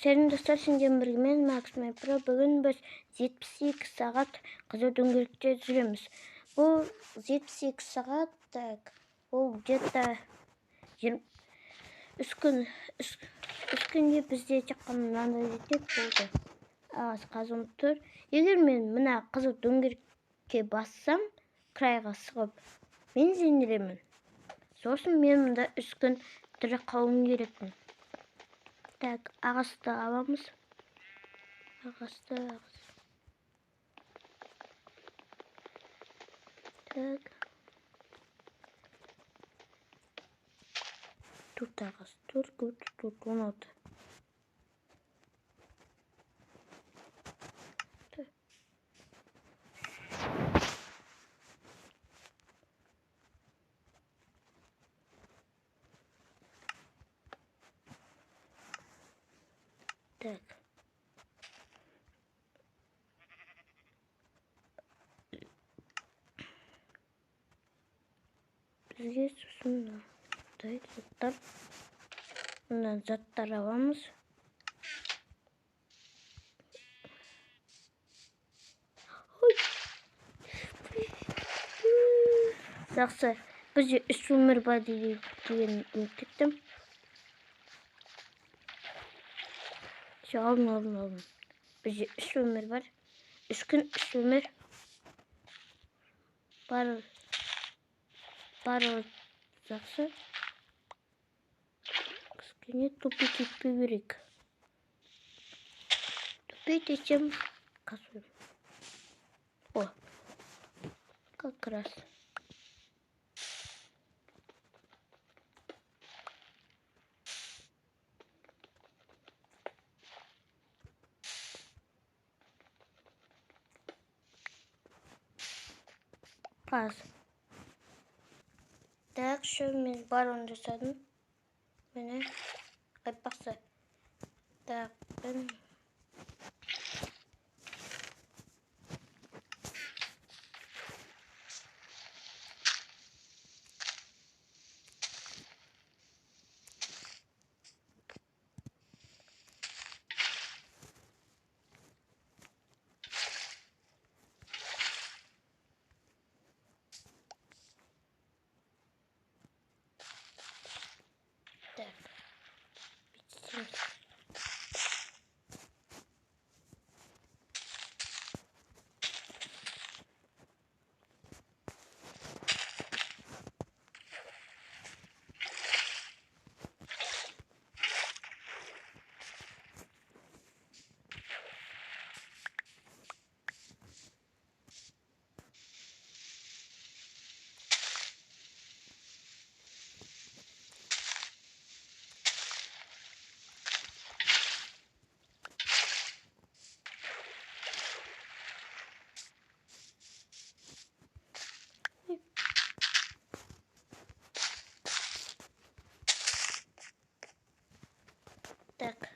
Сәлем достар, сенден біргемен Макс Майпро. Бүгін біз 72 сағат қызу дөңгелекте жүреміз. Бұл 72 сағат, ол где-то 3 күнде бізде тек қана мынандай жетек болды. Ағаш қазылып тұр. Егер мен мына қызу дөңгелекке бассам, крайға сығып, мен жеңілемін. Сосын мен мұнда 3 күн тірі қалуым керекпін. Так, ағасты аламыз. Ағасты. Так. Тут ағас. Тут 16. Так. Бізге сосын заттар. Мына заттар аламыз. Жақсы, бізде 3 өмір бар деген үміттіктім. Алдым. Бізде 3 өмір бар. 3 күн 3 өмір. Бар жақсы. Кішкене тупик етпей берейік. Тупик етсем қасуым. О, как раз. Паз. Так, що мен барон жасадым. Мені қайпақсы. Так, ben так. Bitsin. Так.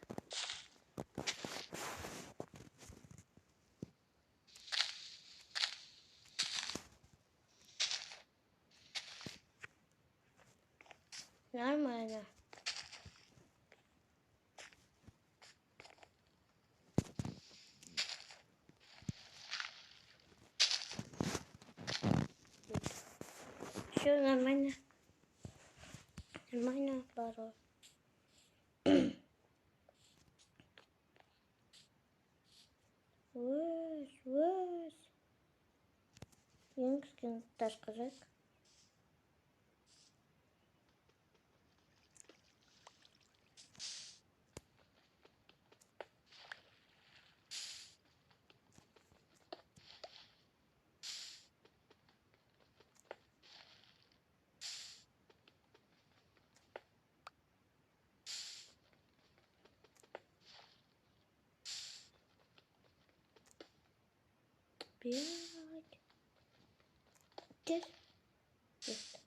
Нормально. Все нормально. Нормально, пару. Өз. Ең кішкене тас қызық. Пять. Есть.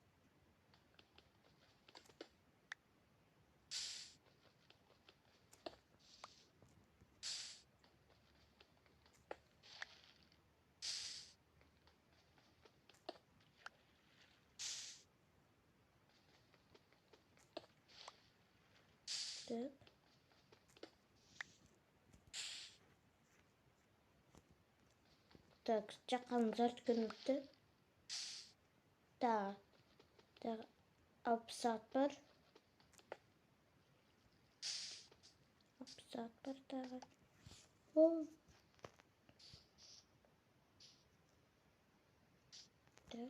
Так. Так, жаққан жарты өтті. Да. 60 saat var. 60 saat var daha. Oh. Так.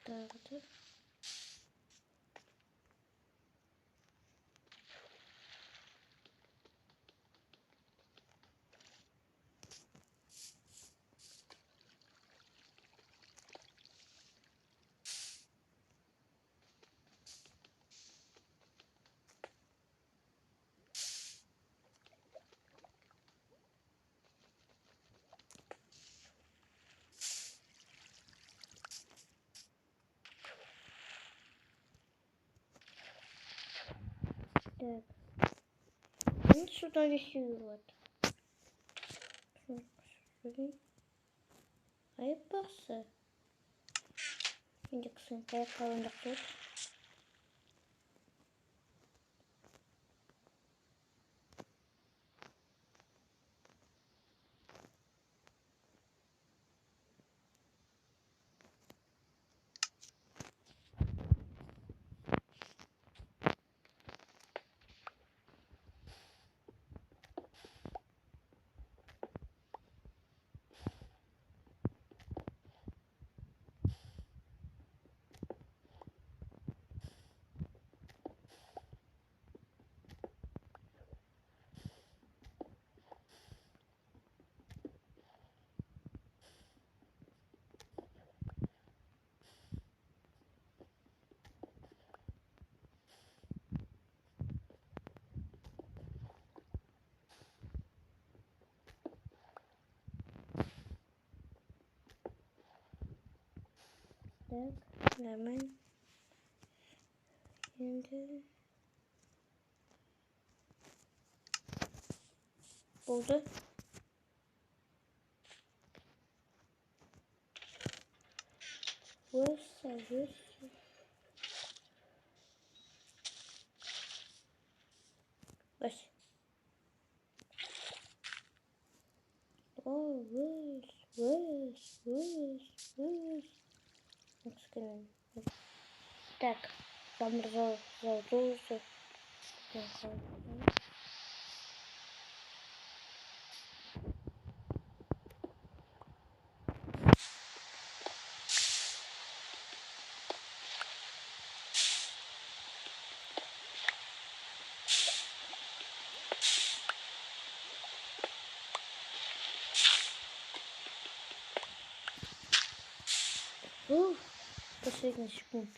Так. Так. Ну, сюда еще вот. Ayıplarsa. Şimdi kısım kayak kalınlık tut. Так, нормально. Şimdi oldu. Burası. Baş. О, выс. Так, заморозился. Последний секунд.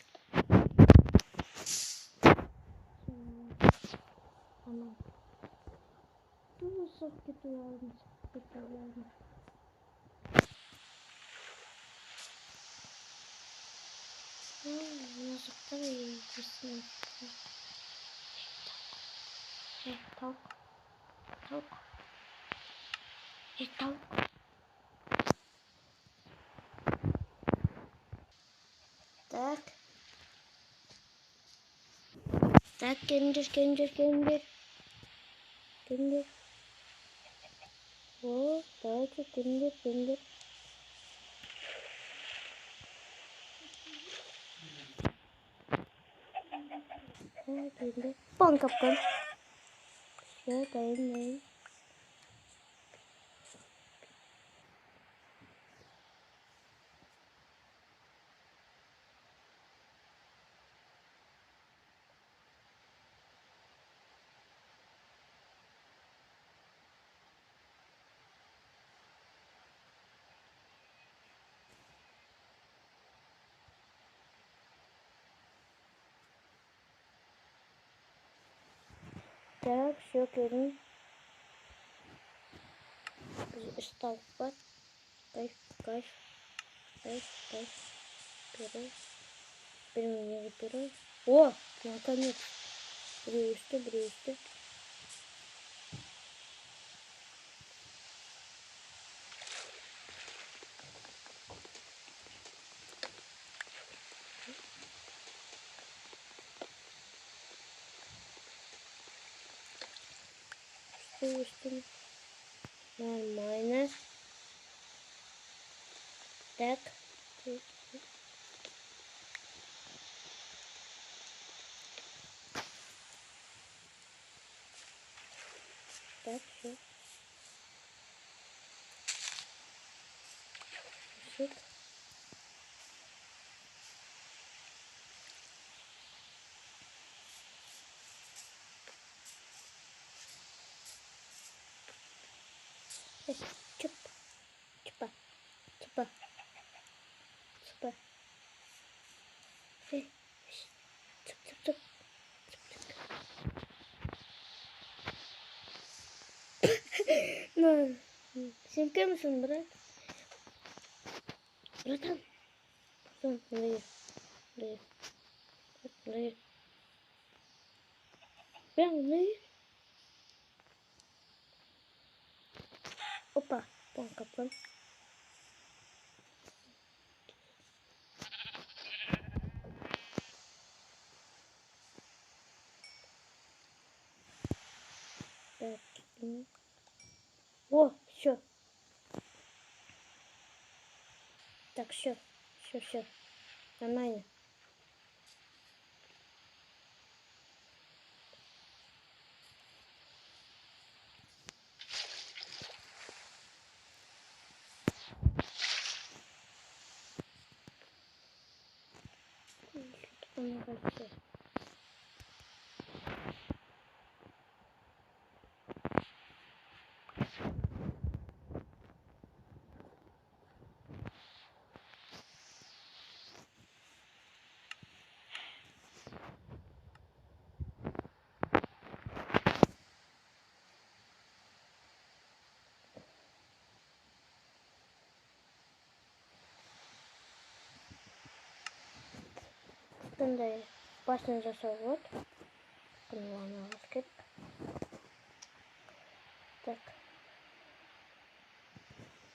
Ana. Dur sohbet uyarmış. Yazıklar yiyorsun. Tavuk. Tavuk. Так. Так, гендер. О, давайте гендер. Gender. Bon kapkan. Все, дай. Так, все, görün. Стал под. Кайф. Беру. Пельмени заберу. О, наконец. Брюсты. Üstüm нормально. Так. Так, все. Шик. Чип. Чипа. Чипа. Чипа. Чип, чип, чип. Ну, sen kimsin bırak? Bırakın. Son, buraya. Buraya. Buraya. Ben buraya. Hoppa. Bon kaplan. Так. О, все. Так, все. Все. Нормально. Мне кажется. Şimdi başlayınca soğuk. Kullanma basket. Так.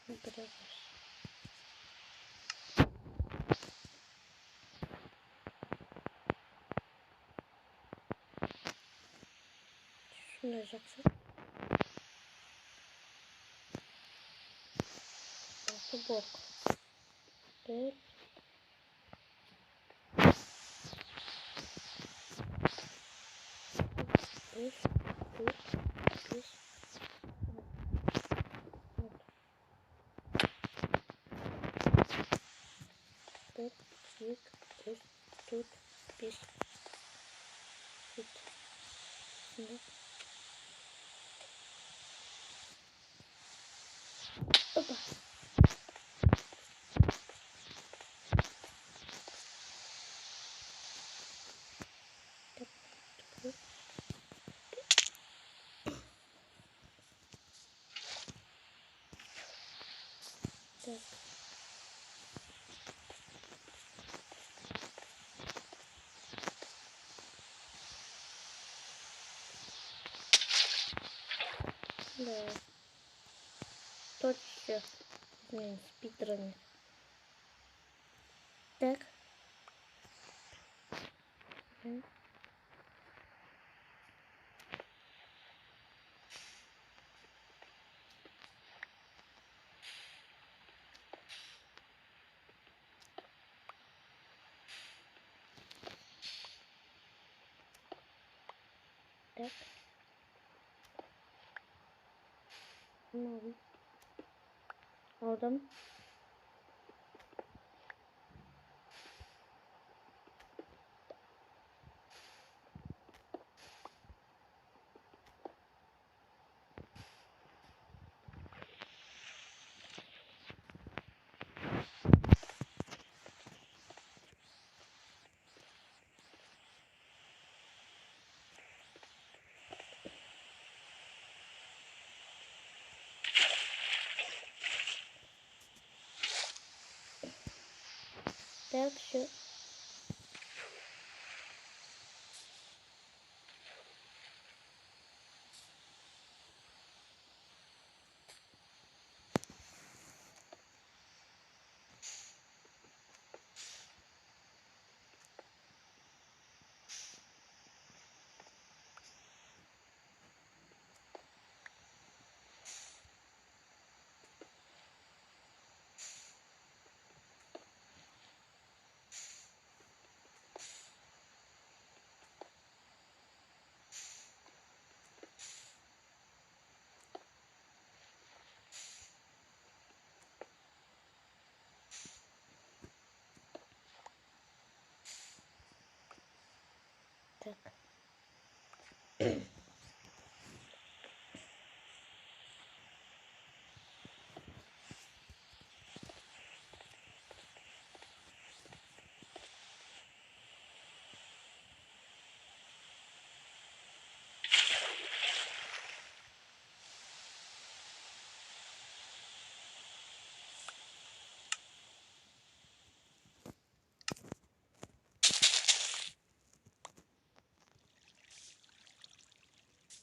Biraz. Şunu yapacaksın. Bu bok. Evet. Üç. Üç. Dört. Yük. Üç. Dört. Beş. Üç. Şimdi. Hoppa. Так. Да. Точно. Не, спидранер. Так. Так. Ну. Aldım. Так, все. Так.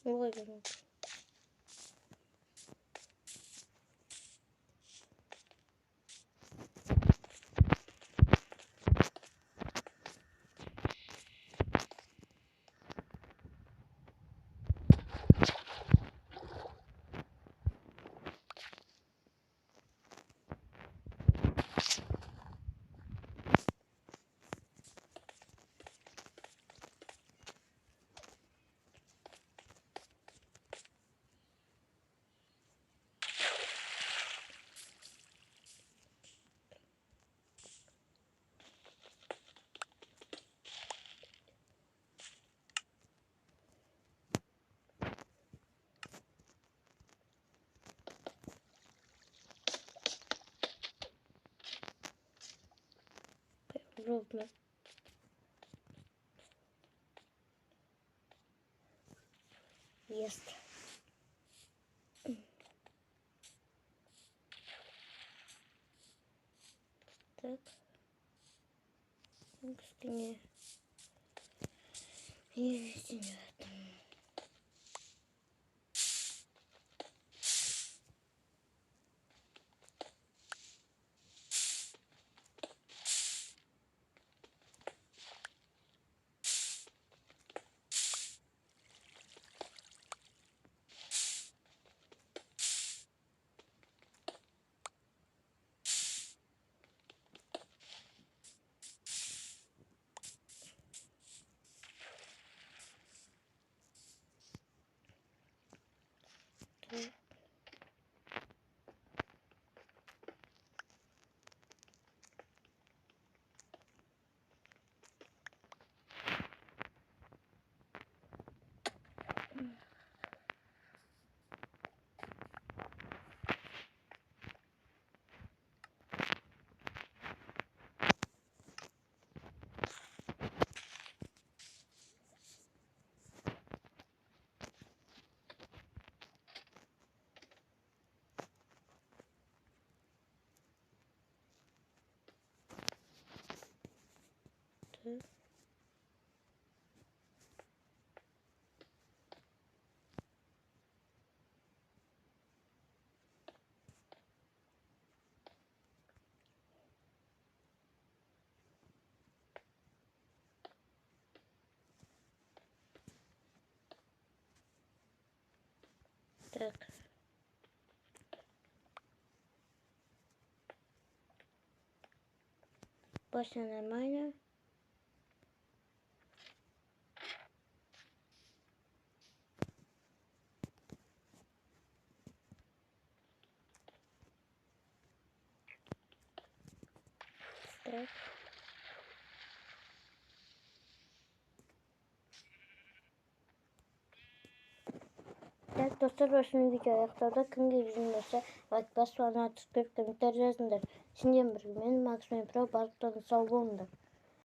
Ой, блин. Ровно. Есть. Так. К стене. И стене. Так. Так. После нормально. Так. Так, достар, başını video аяқтауда. Кімге жүзіндерсе, лайк басып, ана түспеп, комментарий жазыңдар. Сенден бірге мен, Макс мен Про, барлықтарың сау болыңдар.